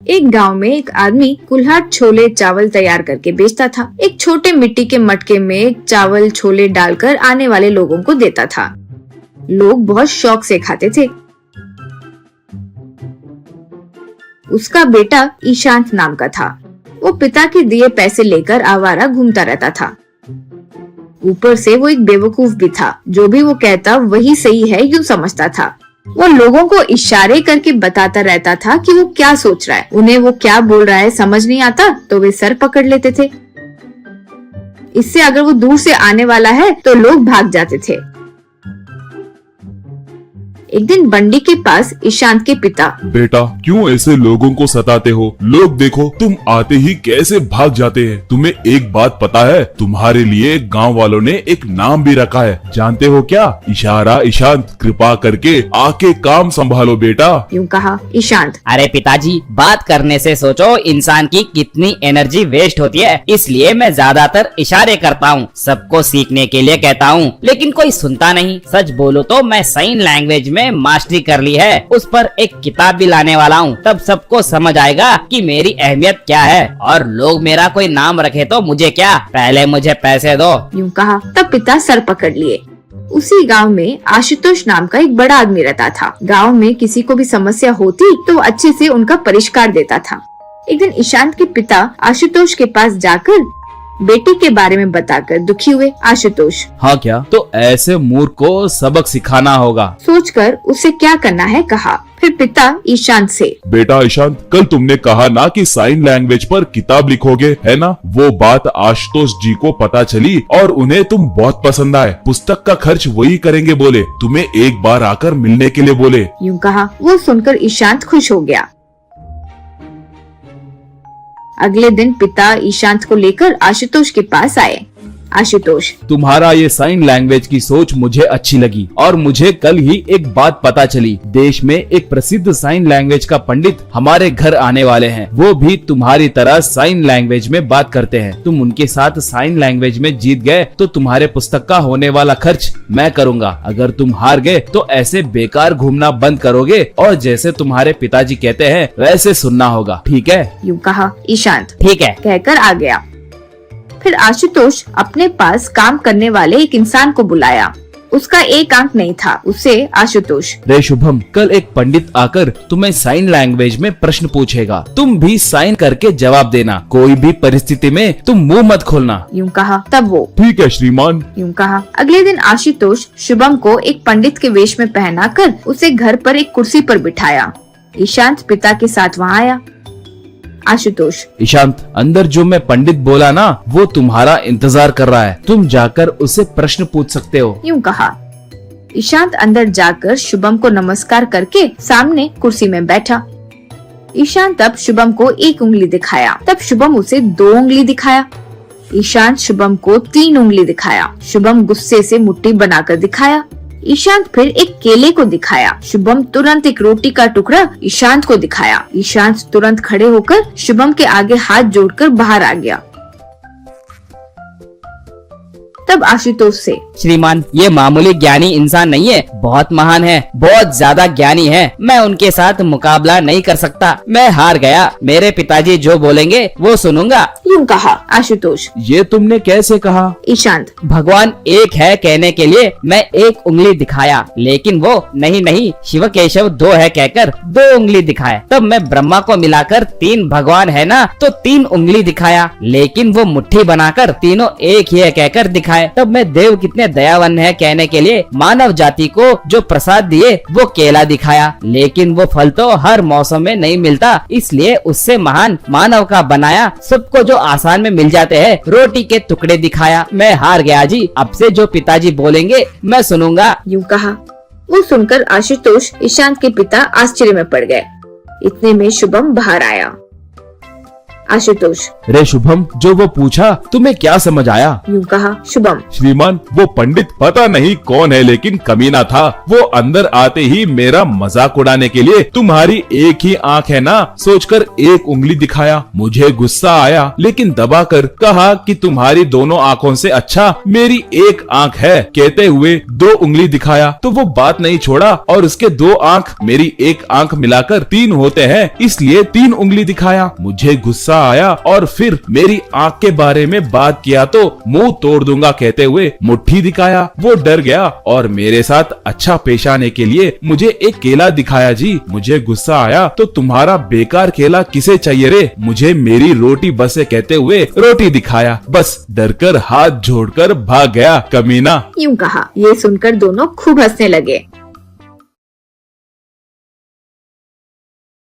एक गांव में एक आदमी कुल्हाड़ छोले चावल तैयार करके बेचता था। एक छोटे मिट्टी के मटके में चावल छोले डालकर आने वाले लोगों को देता था। लोग बहुत शौक से खाते थे। उसका बेटा ईशांत नाम का था। वो पिता के दिए पैसे लेकर आवारा घूमता रहता था। ऊपर से वो एक बेवकूफ भी था। जो भी वो कहता वही सही है यूँ समझता था। वो लोगों को इशारे करके बताता रहता था कि वो क्या सोच रहा है। उन्हें वो क्या बोल रहा है समझ नहीं आता तो वे सर पकड़ लेते थे। इससे अगर वो दूर से आने वाला है तो लोग भाग जाते थे। एक दिन बंडी के पास ईशांत के पिता, बेटा क्यों ऐसे लोगों को सताते हो? लोग देखो तुम आते ही कैसे भाग जाते हैं। तुम्हें एक बात पता है, तुम्हारे लिए गांव वालों ने एक नाम भी रखा है, जानते हो क्या? इशारा ईशांत। कृपा करके आके काम संभालो बेटा। यूँ कहा ईशांत। अरे पिताजी, बात करने से सोचो इंसान की कितनी एनर्जी वेस्ट होती है, इसलिए मैं ज्यादातर इशारे करता हूँ, सबको सीखने के लिए कहता हूँ, लेकिन कोई सुनता नहीं। सच बोलो तो मैं साइन लैंग्वेज में मास्टरी कर ली है। उस पर एक किताब भी लाने वाला हूँ, तब सबको समझ आएगा कि मेरी अहमियत क्या है। और लोग मेरा कोई नाम रखे तो मुझे क्या, पहले मुझे पैसे दो। यूँ कहा तब पिता सर पकड़ लिए। उसी गांव में आशुतोष नाम का एक बड़ा आदमी रहता था। गांव में किसी को भी समस्या होती तो वो अच्छे से उनका परिष्कार देता था। एक दिन ईशांत के पिता आशुतोष के पास जाकर बेटी के बारे में बताकर दुखी हुए। आशुतोष, हाँ क्या? तो ऐसे मूर्ख को सबक सिखाना होगा। सोचकर उसे क्या करना है कहा। फिर पिता ईशांत से, बेटा ईशांत, कल तुमने कहा ना कि साइन लैंग्वेज पर किताब लिखोगे, है ना? वो बात आशुतोष जी को पता चली और उन्हें तुम बहुत पसंद आए। पुस्तक का खर्च वही करेंगे बोले, तुम्हें एक बार आकर मिलने के लिए बोले। यूँ कहा। वो सुनकर ईशांत खुश हो गया। अगले दिन पिता ईशांत को लेकर आशुतोष के पास आए। आशुतोष, तुम्हारा ये साइन लैंग्वेज की सोच मुझे अच्छी लगी और मुझे कल ही एक बात पता चली। देश में एक प्रसिद्ध साइन लैंग्वेज का पंडित हमारे घर आने वाले हैं। वो भी तुम्हारी तरह साइन लैंग्वेज में बात करते हैं। तुम उनके साथ साइन लैंग्वेज में जीत गए तो तुम्हारे पुस्तक का होने वाला खर्च मैं करूँगा। अगर तुम हार गए तो ऐसे बेकार घूमना बंद करोगे और जैसे तुम्हारे पिताजी कहते हैं वैसे सुनना होगा, ठीक है? यूँ कहा ईशांत ठीक है। कहकर आ गया। फिर आशुतोष अपने पास काम करने वाले एक इंसान को बुलाया। उसका एक आंख नहीं था। उसे आशुतोष, रे शुभम, कल एक पंडित आकर तुम्हें साइन लैंग्वेज में प्रश्न पूछेगा। तुम भी साइन करके जवाब देना। कोई भी परिस्थिति में तुम मुंह मत खोलना। यूँ कहा। तब वो, ठीक है श्रीमान। यूँ कहा। अगले दिन आशुतोष शुभम को एक पंडित के वेश में पहनाकर उसे घर पर एक कुर्सी पर बिठाया। ईशांत पिता के साथ वहाँ आया। आशुतोष, ईशांत, अंदर जो मैं पंडित बोला ना वो तुम्हारा इंतजार कर रहा है। तुम जाकर उससे प्रश्न पूछ सकते हो। यूँ कहा। ईशांत अंदर जाकर शुभम को नमस्कार करके सामने कुर्सी में बैठा। ईशांत अब शुभम को एक उंगली दिखाया, तब शुभम उसे 2 उंगली दिखाया। ईशांत शुभम को 3 उंगली दिखाया। शुभम गुस्से से मुट्ठी बनाकर दिखाया। ईशांत फिर एक केले को दिखाया। शुभम तुरंत एक रोटी का टुकड़ा ईशांत को दिखाया। ईशांत तुरंत खड़े होकर शुभम के आगे हाथ जोड़कर बाहर आ गया। तब आशुतोष से, श्रीमान, ये मामूली ज्ञानी इंसान नहीं है, बहुत महान है, बहुत ज्यादा ज्ञानी है। मैं उनके साथ मुकाबला नहीं कर सकता, मैं हार गया। मेरे पिताजी जो बोलेंगे वो सुनूंगा। यूँ कहा। आशुतोष, ये तुमने कैसे कहा? ईशांत, भगवान एक है कहने के लिए मैं एक उंगली दिखाया, लेकिन वो नहीं शिव केशव 2 है कहकर 2 उंगली दिखाए। तब मैं ब्रह्मा को मिलाकर 3 भगवान है ना तो 3 उंगली दिखाया, लेकिन वो मुट्ठी बनाकर तीनों एक ही है कहकर दिखाए। तब मैं देव कितने दयावान है कहने के लिए मानव जाति को जो प्रसाद दिए वो केला दिखाया, लेकिन वो फल तो हर मौसम में नहीं मिलता, इसलिए उससे महान मानव का बनाया सबको जो आसान में मिल जाते हैं रोटी के टुकड़े दिखाया। मैं हार गया जी, अब से जो पिताजी बोलेंगे मैं सुनूंगा। यूँ कहा। वो सुनकर आशुतोष ईशांत के पिता आश्चर्य में पड़ गए। इतने में शुभम बाहर आया। आशुतोष। रे शुभम, जो वो पूछा तुम्हें क्या समझ आया? यूं कहा शुभम। श्रीमान, वो पंडित पता नहीं कौन है लेकिन कमीना था। वो अंदर आते ही मेरा मजाक उड़ाने के लिए तुम्हारी एक ही आंख है ना सोचकर एक उंगली दिखाया। मुझे गुस्सा आया लेकिन दबाकर कहा कि तुम्हारी दोनों आंखों से अच्छा मेरी एक आंख है कहते हुए 2 उंगली दिखाया। तो वो बात नहीं छोड़ा और उसके 2 आंख मेरी एक आंख मिलाकर 3 होते हैं, इसलिए 3 उंगली दिखाया। मुझे गुस्सा आया और फिर मेरी आंख के बारे में बात किया तो मुंह तोड़ दूंगा कहते हुए मुट्ठी दिखाया। वो डर गया और मेरे साथ अच्छा पेश आने के लिए मुझे एक केला दिखाया जी। मुझे गुस्सा आया तो तुम्हारा बेकार केला किसे चाहिए रे, मुझे मेरी रोटी बस है कहते हुए रोटी दिखाया। बस डरकर हाथ जोड़कर भाग गया कमीना। यूं कहा। ये सुनकर दोनों खूब हंसने लगे।